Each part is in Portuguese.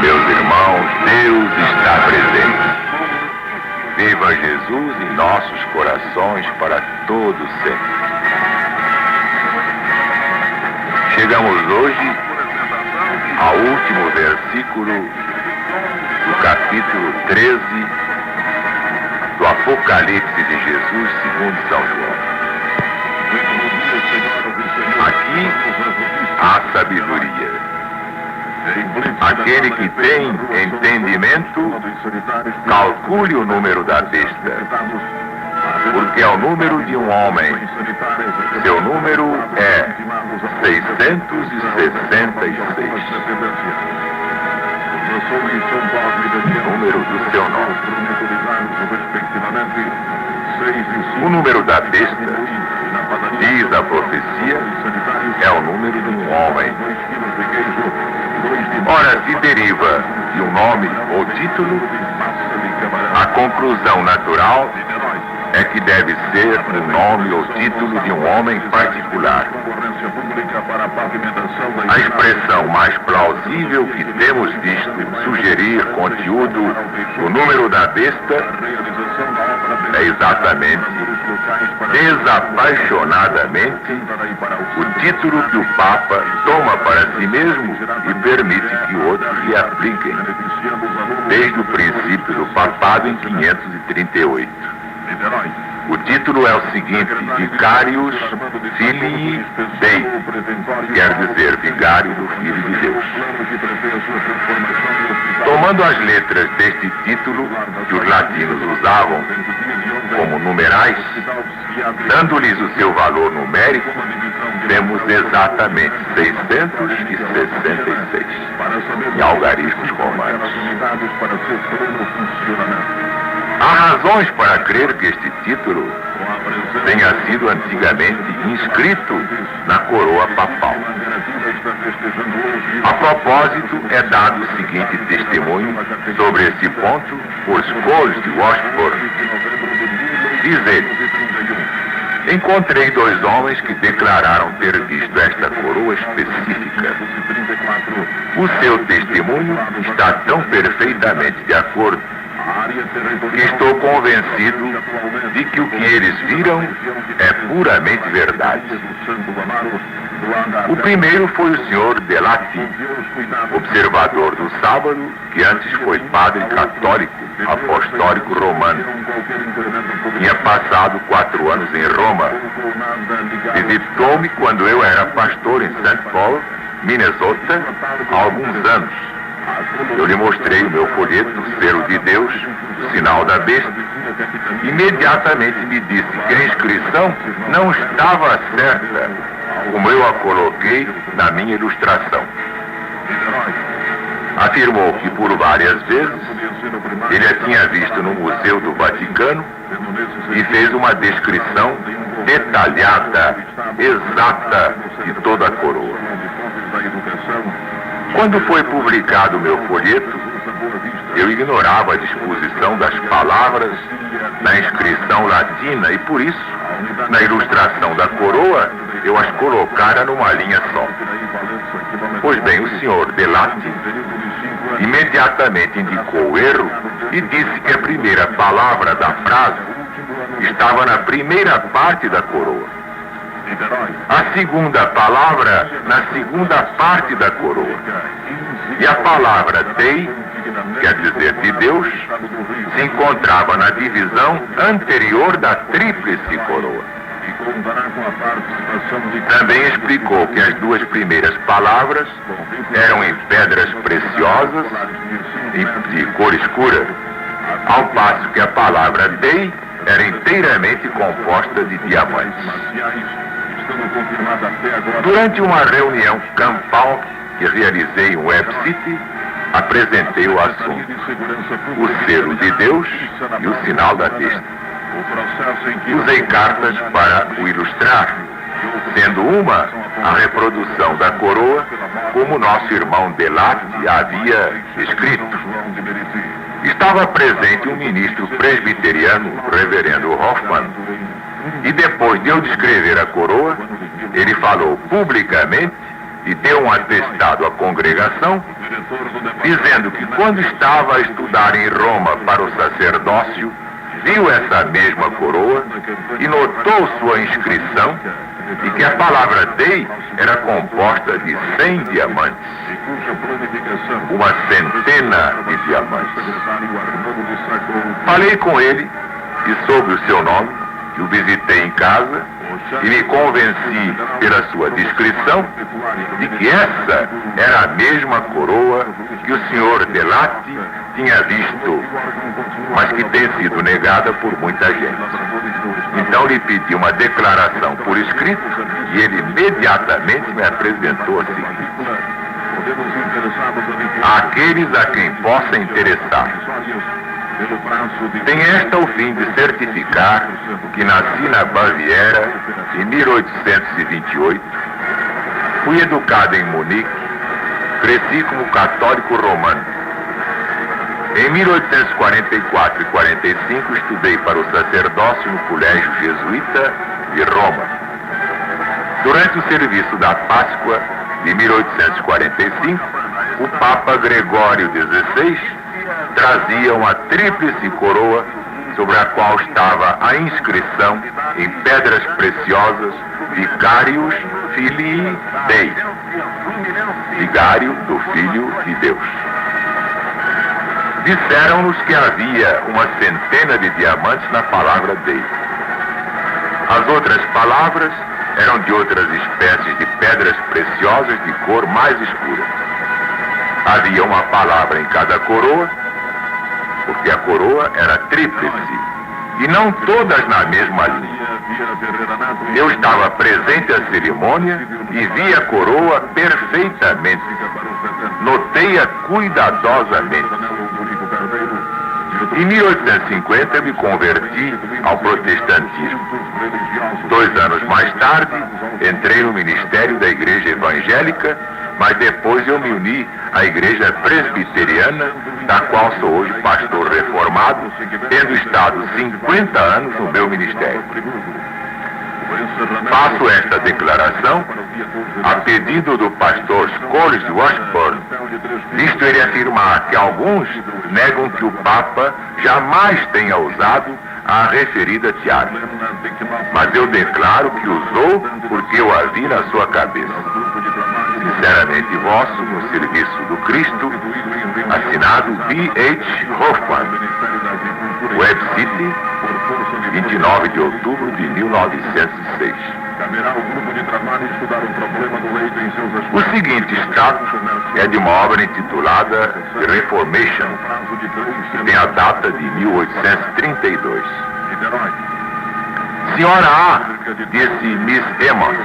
Meus irmãos, Deus está presente. Viva Jesus em nossos corações para todo sempre. Chegamos hoje ao último versículo do capítulo 13 do Apocalipse de Jesus segundo São João. Aqui há sabedoria. Aquele que tem entendimento, calcule o número da besta, porque é o número de um homem. Seu número é 666. Número do seu nome. O número da besta, diz a profecia, é o número de um homem. Ora, se deriva de um nome ou título, a conclusão natural é que deve ser o nome ou título de um homem particular. A expressão mais plausível que temos visto sugerir conteúdo do número da besta é exatamente, desapaixonadamente, o título que o Papa toma para si mesmo e permite que outros lhe apliquem, desde o princípio do papado em 538. O título é o seguinte: Vicarius Filii Dei, quer dizer vigário do Filho de Deus. Tomando as letras deste título que os latinos usavam como numerais, dando-lhes o seu valor numérico, temos exatamente 666 em algarismos romanos. Há razões para crer que este título tenha sido antigamente inscrito na coroa papal. A propósito, é dado o seguinte testemunho sobre esse ponto por Scholes de Washburn. Diz ele: encontrei dois homens que declararam ter visto esta coroa específica. O seu testemunho está tão perfeitamente de acordo que estou convencido de que o que eles viram é puramente verdade. O primeiro foi o Sr. Delati, observador do sábado, que antes foi padre católico, apostólico romano. Tinha passado 4 anos em Roma. Visitou-me quando eu era pastor em St. Paul, Minnesota, há alguns anos. Eu lhe mostrei o meu folheto, Selo de Deus, o sinal da besta. Imediatamente me disse que a inscrição não estava certa, como eu a coloquei na minha ilustração. Afirmou que por várias vezes ele a tinha visto no Museu do Vaticano e fez uma descrição detalhada, exata de toda a coroa. Quando foi publicado o meu folheto, eu ignorava a disposição das palavras na inscrição latina e, por isso, na ilustração da coroa, eu as colocara numa linha só. Pois bem, o senhor Delati imediatamente indicou o erro e disse que a primeira palavra da frase estava na primeira parte da coroa. A segunda palavra na segunda parte da coroa. E a palavra Dei, quer dizer de Deus, se encontrava na divisão anterior da tríplice coroa. Também explicou que as duas primeiras palavras eram em pedras preciosas e de cor escura, ao passo que a palavra Dei era inteiramente composta de diamantes. Durante uma reunião campal que realizei em Web City, apresentei o assunto: o selo de Deus e o sinal da besta. Usei cartas para o ilustrar, sendo uma a reprodução da coroa, como nosso irmão Delati havia escrito. Estava presente um ministro presbiteriano, o reverendo Hoffman, e depois de eu descrever a coroa, ele falou publicamente e deu um atestado à congregação dizendo que quando estava a estudar em Roma para o sacerdócio, viu essa mesma coroa e notou sua inscrição e que a palavra Dei era composta de 100 diamantes, uma centena de diamantes. Falei com ele e soube o seu nome, e o visitei em casa e me convenci pela sua descrição de que essa era a mesma coroa que o senhor Delatti tinha visto, mas que tem sido negada por muita gente. Então lhe pedi uma declaração por escrito e ele imediatamente me apresentou a seguinte: àqueles a quem possa interessar, tem esta o fim de certificar que nasci na Baviera em 1828, fui educado em Munique, cresci como católico romano. Em 1844 e 45 estudei para o sacerdócio no Colégio Jesuíta de Roma. Durante o serviço da Páscoa de 1845, o Papa Gregório XVI trazia uma tríplice coroa sobre a qual estava a inscrição em pedras preciosas Vicarius Filii Dei, vigário do Filho de Deus. Disseram-nos que havia uma centena de diamantes na palavra Dei. As outras palavras eram de outras espécies de pedras preciosas de cor mais escura. Havia uma palavra em cada coroa, porque a coroa era tríplice, e não todas na mesma linha. Eu estava presente à cerimônia e vi a coroa perfeitamente. Notei-a cuidadosamente. Em 1850 me converti ao protestantismo. 2 anos mais tarde, entrei no ministério da Igreja Evangélica, mas depois eu me uni à Igreja Presbiteriana, da qual sou hoje pastor reformado, tendo estado 50 anos no meu ministério. Faço esta declaração a pedido do pastor Scholes de Washburn, visto ele afirmar que alguns negam que o Papa jamais tenha usado a referida tiara. Mas eu declaro que usou porque eu a vi na sua cabeça. Sinceramente vosso, no serviço do Cristo, assinado B.H. Hoffman, Web City, 29 de outubro de 1906. O seguinte extrato é de uma obra intitulada The Reformation, que tem a data de 1832. Senhora A, disse Miss Emmons,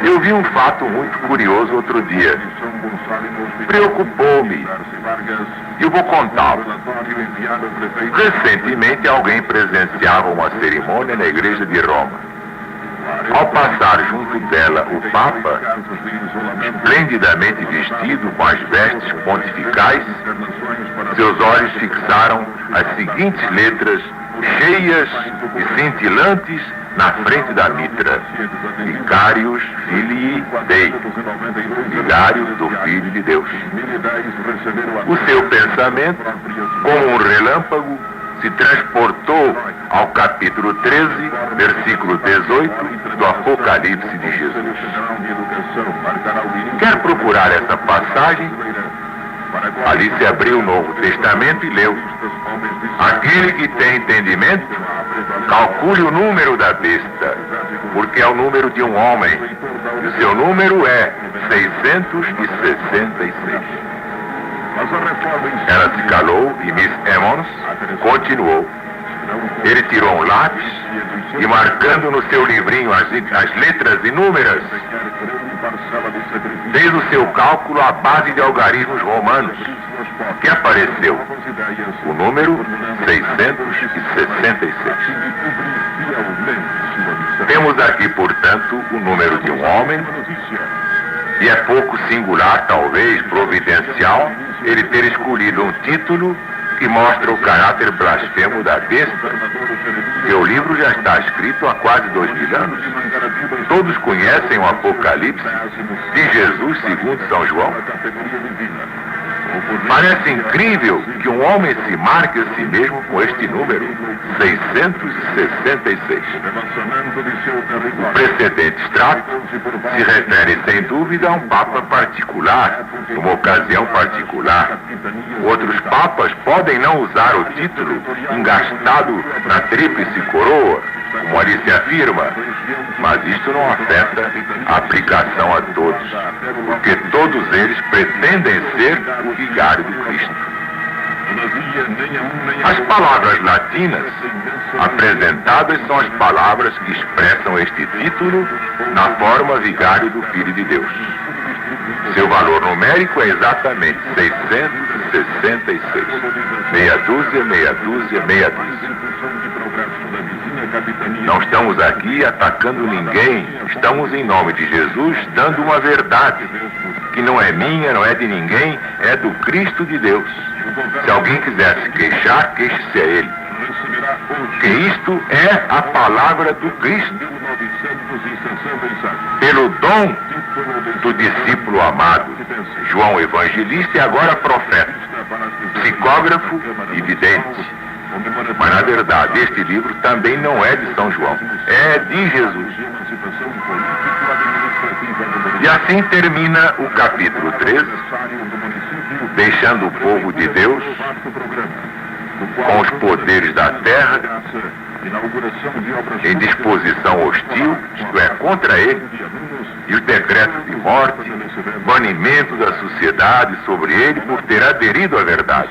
eu vi um fato muito curioso outro dia. Preocupou-me e eu vou contá-lo. Recentemente alguém presenciava uma cerimônia na igreja de Roma. Ao passar junto dela o Papa, esplendidamente vestido com as vestes pontificais, seus olhos fixaram as seguintes letras cheias e cintilantes na frente da mitra: Vicarius Filii Dei, vigário do Filho de Deus. O seu pensamento, como um relâmpago, se transportou ao capítulo 13, versículo 18 do Apocalipse de Jesus. Quer procurar essa passagem? Ali se abriu o Novo Testamento e leu: aquele que tem entendimento, calcule o número da besta, porque é o número de um homem, e o seu número é 666. Ela se calou e Miss Emmons continuou. Ele tirou um lápis e, marcando no seu livrinho as letras inúmeras, fez o seu cálculo à base de algarismos romanos, que apareceu o número 666. Temos aqui, portanto, o número de um homem, e é pouco singular, talvez providencial, ele ter escolhido um título que mostra o caráter blasfemo da besta. Seu livro já está escrito há quase 2000 anos. Todos conhecem o Apocalipse de Jesus segundo São João. Parece incrível que um homem se marque a si mesmo com este número, 666. O precedente extrato se refere, sem dúvida, a um Papa particular, numa ocasião particular. Outros papas podem não usar o título engastado na tríplice coroa, como ali se afirma, mas isto não afeta a aplicação a todos, porque todos eles pretendem ser o vigário do Cristo. As palavras latinas apresentadas são as palavras que expressam este título na forma vigário do Filho de Deus. Seu valor numérico é exatamente 666. Meia dúzia, meia dúzia, meia dúzia. Não estamos aqui atacando ninguém, estamos em nome de Jesus dando uma verdade, que não é minha, não é de ninguém, é do Cristo de Deus. Se alguém quiser se queixar, queixe-se a Ele. Que isto é a palavra do Cristo. Pelo dom do discípulo amado, João Evangelista e agora profeta, psicógrafo e vidente. Mas, na verdade, este livro também não é de São João, é de Jesus. E assim termina o capítulo 13, deixando o povo de Deus com os poderes da terra em disposição hostil, isto é, contra ele, e os decretos de morte, banimento da sociedade sobre ele por ter aderido à verdade.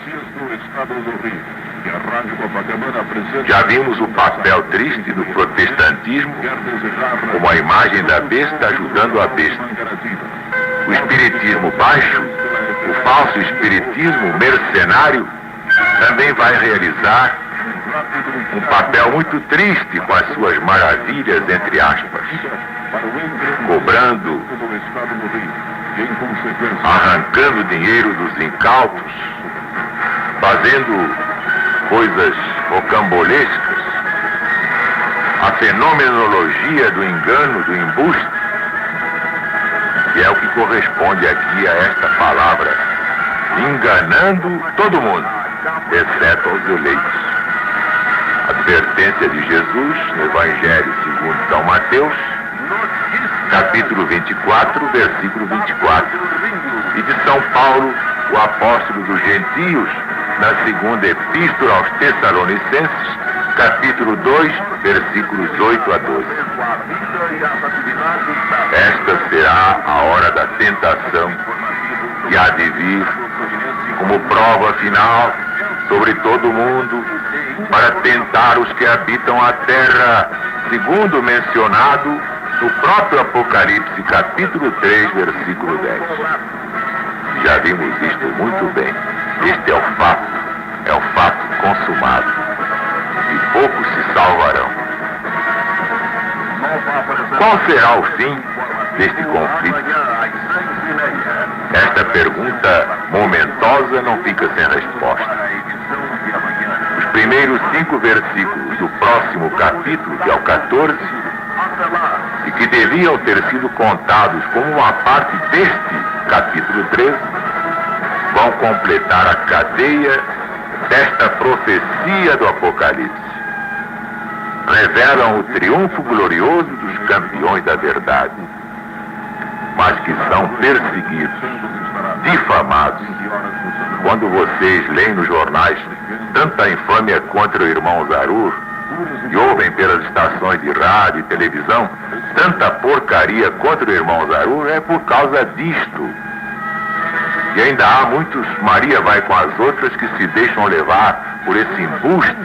Já vimos o papel triste do protestantismo como a imagem da besta ajudando a besta. O espiritismo baixo, o falso espiritismo mercenário, também vai realizar um papel muito triste com as suas maravilhas, entre aspas, cobrando, arrancando dinheiro dos incautos, fazendo coisas rocambolescas, a fenomenologia do engano, do embuste, que é o que corresponde aqui a esta palavra, enganando todo mundo, exceto aos eleitos. Advertência de Jesus no Evangelho segundo São Mateus, capítulo 24, versículo 24, e de São Paulo, o apóstolo dos gentios, na segunda epístola aos Tessalonicenses, capítulo 2, versículos 8 a 12. Esta será a hora da tentação que há de vir como prova final sobre todo o mundo para tentar os que habitam a terra, segundo mencionado no próprio Apocalipse, capítulo 3, versículo 10. Já vimos isto muito bem. Este é o fato consumado, e poucos se salvarão. Qual será o fim deste conflito? Esta pergunta momentosa não fica sem resposta. Os primeiros 5 versículos do próximo capítulo, que é o 14, e que deviam ter sido contados como uma parte deste capítulo 13, vão completar a cadeia desta profecia do Apocalipse. Revelam o triunfo glorioso dos campeões da verdade, mas que são perseguidos, difamados. Quando vocês leem nos jornais tanta infâmia contra o irmão Zarur, e ouvem pelas estações de rádio e televisão tanta porcaria contra o irmão Zarur, é por causa disto. E ainda há muitos Maria vai com as outras que se deixam levar por esse embuste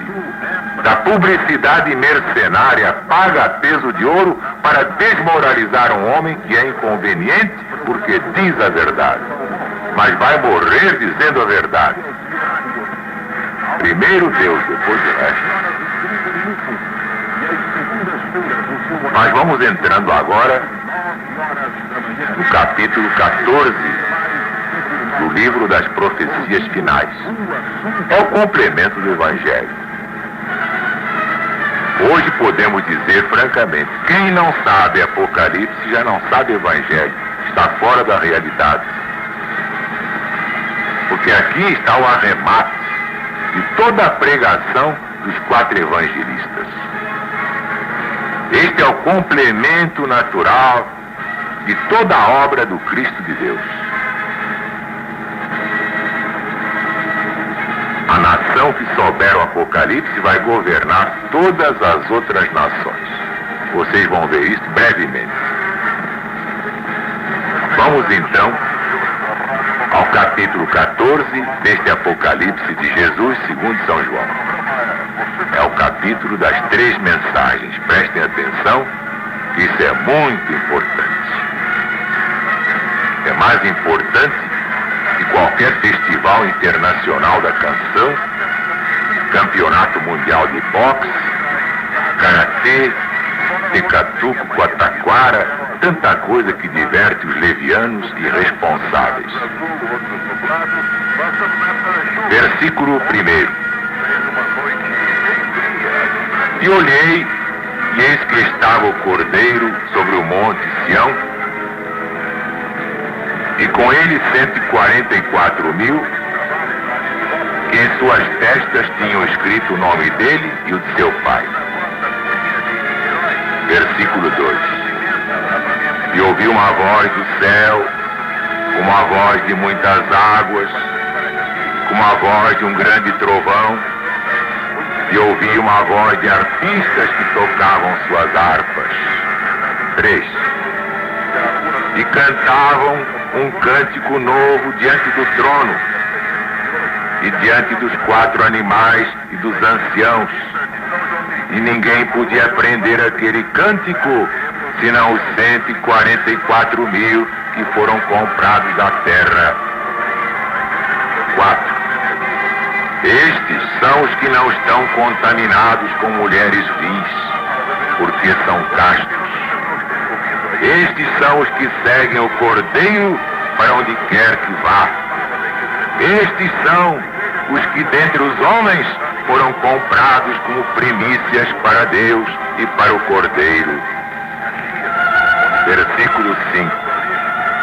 da publicidade mercenária, paga a peso de ouro para desmoralizar um homem que é inconveniente porque diz a verdade, mas vai morrer dizendo a verdade. Primeiro Deus, depois o resto. Mas vamos entrando agora no capítulo 14 do livro das profecias finais. É o complemento do Evangelho. Hoje podemos dizer francamente, quem não sabe Apocalipse já não sabe Evangelho, está fora da realidade. Porque aqui está o arremate de toda a pregação dos 4 evangelistas. Este é o complemento natural de toda a obra do Cristo de Deus. A nação que souber o Apocalipse vai governar todas as outras nações. Vocês vão ver isso brevemente. Vamos então ao capítulo 14 deste Apocalipse de Jesus segundo São João. É o capítulo das 3 mensagens. Prestem atenção, que isso é muito importante. É mais importante que qualquer festival internacional da canção, campeonato mundial de boxe, karatê, tecatuco, quataquara, tanta coisa que diverte os levianos e irresponsáveis. Versículo 1. E olhei, e eis que estava o Cordeiro sobre o monte Sião, e com ele 144.000, que em suas testas tinham escrito o nome dele e o de seu pai. Versículo 2. E ouvi uma voz do céu, como a voz de muitas águas, como a voz de um grande trovão, e ouvi uma voz de arpistas que tocavam suas harpas. 3. E cantavam um cântico novo diante do trono, e diante dos 4 animais e dos anciãos, e ninguém podia aprender aquele cântico, senão os 144.000 que foram comprados da terra. 4. Estes são os que não estão contaminados com mulheres vis, porque são castos. Estes são os que seguem o Cordeiro para onde quer que vá. Estes são os que dentre os homens foram comprados como primícias para Deus e para o Cordeiro. Versículo 5.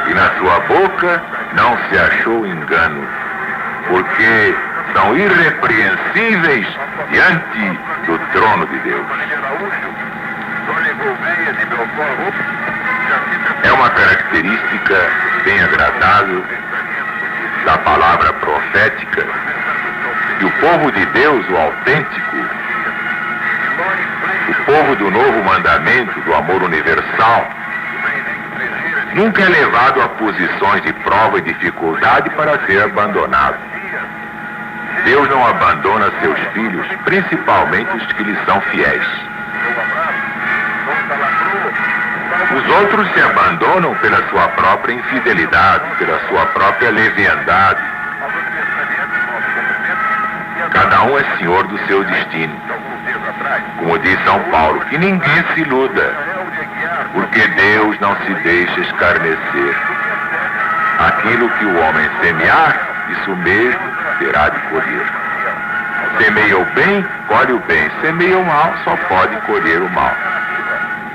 E na sua boca não se achou engano, porque são irrepreensíveis diante do trono de Deus. É uma característica bem agradável da palavra profética que o povo de Deus, o autêntico, o povo do novo mandamento, do amor universal, nunca é levado a posições de prova e dificuldade para ser abandonado. Deus não abandona seus filhos, principalmente os que lhes são fiéis. Os outros se abandonam pela sua própria infidelidade, pela sua própria leviandade. Cada um é senhor do seu destino. Como diz São Paulo, que ninguém se iluda, porque Deus não se deixa escarnecer. Aquilo que o homem semear, isso mesmo terá de colher. Semeia o bem, colhe o bem. Semeia o mal, só pode colher o mal.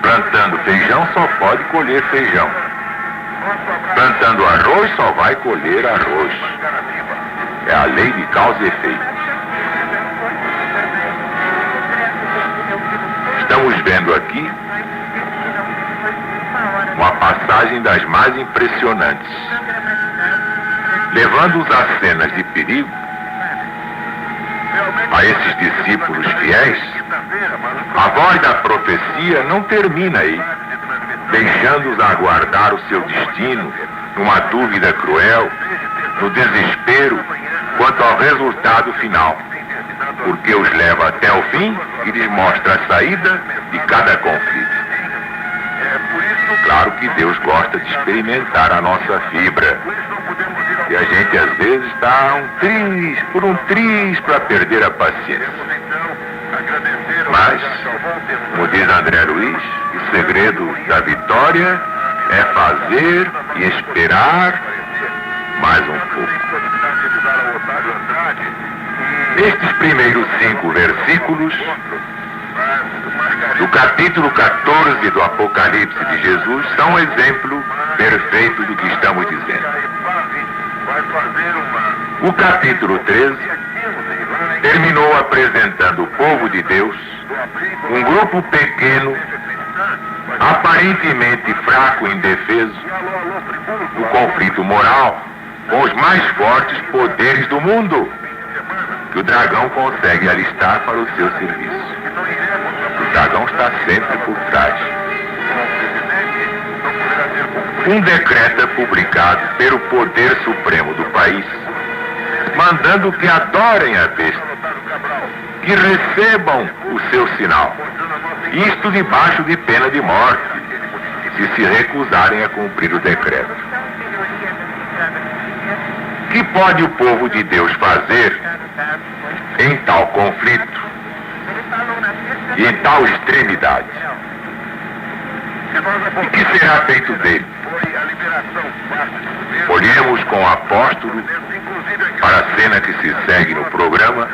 Plantando feijão, só pode colher feijão. Plantando arroz, só vai colher arroz. É a lei de causa e efeito. Estamos vendo aqui uma passagem das mais impressionantes, levando-os a cenas de perigo. A esses discípulos fiéis, a voz da profecia não termina aí, deixando-os aguardar o seu destino, numa dúvida cruel, no desespero quanto ao resultado final, porque os leva até o fim e lhes mostra a saída de cada conflito. Claro que Deus gosta de experimentar a nossa fibra, e a gente às vezes está por um triz para perder a paciência. Mas, como diz André Luiz, o segredo da vitória é fazer e esperar mais um pouco. Estes primeiros 5 versículos do capítulo 14 do Apocalipse de Jesus são um exemplo perfeito do que estamos dizendo. O capítulo 13 terminou apresentando o povo de Deus, um grupo pequeno, aparentemente fraco e indefeso, do conflito moral com os mais fortes poderes do mundo, que o dragão consegue alistar para o seu serviço. O dragão está sempre por trás. Um decreto é publicado pelo poder supremo do país, mandando que adorem a besta, que recebam o seu sinal, isto debaixo de pena de morte, se recusarem a cumprir o decreto. Que pode o povo de Deus fazer em tal conflito e em tal extremidade? E que será feito dele? Olhemos com o apóstolo para a cena que se segue no programa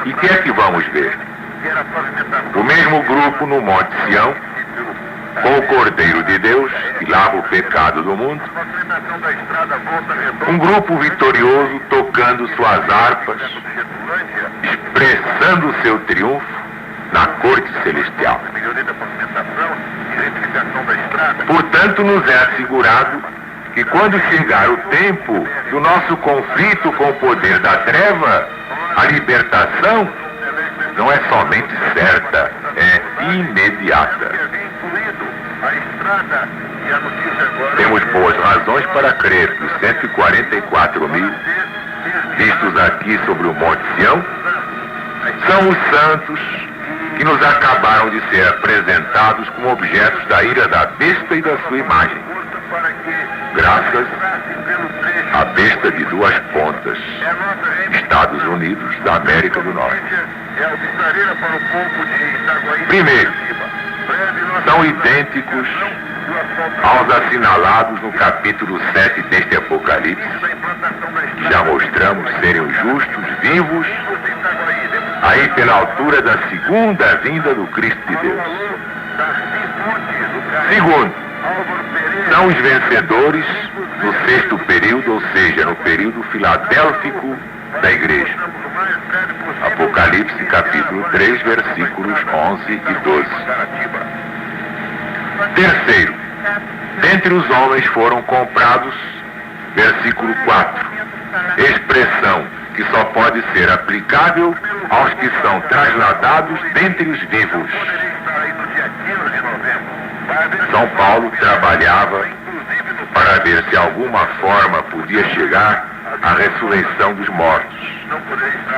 e o que é que vamos ver? O mesmo grupo no Monte Sião, com o Cordeiro de Deus, que lava o pecado do mundo. Um grupo vitorioso tocando suas harpas, expressando o seu triunfo na corte celestial. Portanto, nos é assegurado que quando chegar o tempo do nosso conflito com o poder da treva, a libertação não é somente certa, é imediata. Temos boas razões para crer que os 144 mil, vistos aqui sobre o Monte Sião, são os santos que nos acabaram de ser apresentados como objetos da ira da besta e da sua imagem, graças à besta de duas pontas, Estados Unidos da América do Norte. Primeiro, são idênticos aos assinalados no capítulo 7 deste Apocalipse, que já mostramos serem os justos, vivos, aí pela altura da segunda vinda do Cristo de Deus. Segundo, são os vencedores no sexto período, ou seja, no período filadélfico da igreja. Apocalipse capítulo 3, versículos 11 e 12. Terceiro, dentre os homens foram comprados, versículo 4, expressão que só pode ser aplicável aos que são trasladados dentre os vivos. São Paulo trabalhava para ver se alguma forma podia chegar à ressurreição dos mortos.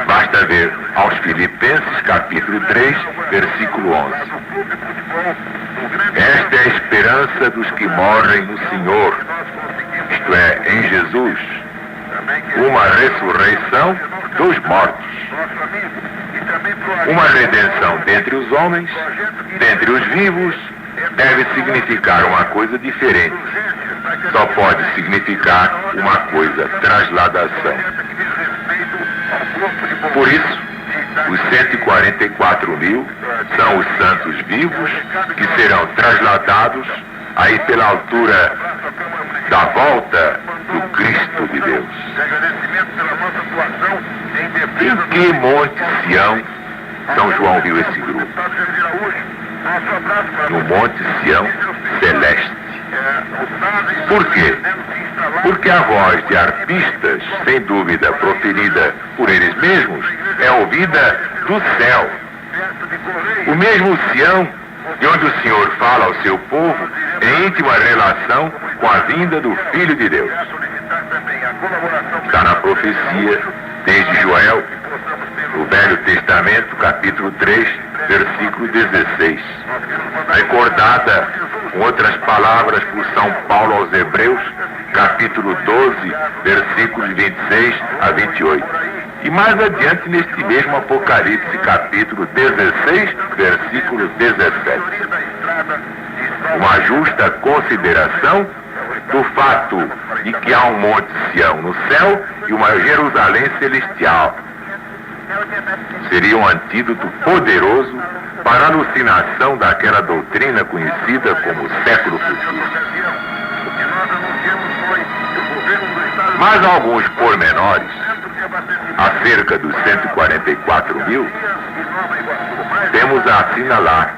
Basta ver aos Filipenses capítulo 3, versículo 11. Esta é a esperança dos que morrem no Senhor, isto é, em Jesus, uma ressurreição dos mortos. Uma redenção dentre os homens, dentre os vivos, deve significar uma coisa diferente. Só pode significar uma coisa, trasladação. Por isso, os 144 mil são os santos vivos que serão trasladados aí pela altura da volta do Cristo de Deus. Em que Monte Sião São João viu esse grupo? No Monte Sião Celeste. Por quê? Porque a voz de arpistas, sem dúvida proferida por eles mesmos, é ouvida do céu. O mesmo Sião, de onde o Senhor fala ao seu povo, em íntima relação com a vinda do Filho de Deus. Está na profecia desde Joel, no Velho Testamento, capítulo 3, versículo 16. Recordada, com outras palavras, por São Paulo aos Hebreus, capítulo 12, versículos 26 a 28. E mais adiante, neste mesmo Apocalipse, capítulo 16, versículo 17. Uma justa consideração do fato de que há um Monte Sião no céu e uma Jerusalém celestial. Seria um antídoto poderoso para a alucinação daquela doutrina conhecida como século futuro. Mas alguns pormenores cerca dos 144 mil, temos a assinalar.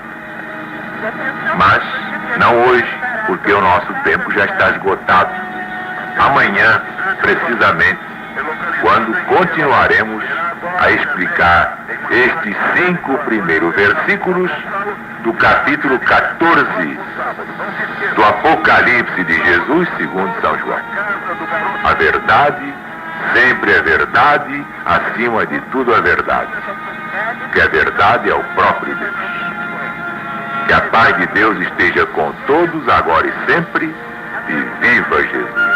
Mas não hoje, porque o nosso tempo já está esgotado. Amanhã, precisamente, quando continuaremos a explicar estes 5 primeiros versículos do capítulo 14 do Apocalipse de Jesus segundo São João. A verdade sempre é verdade, acima de tudo a verdade. Que a verdade é o próprio Deus. Que a paz de Deus esteja com todos, agora e sempre, e viva Jesus!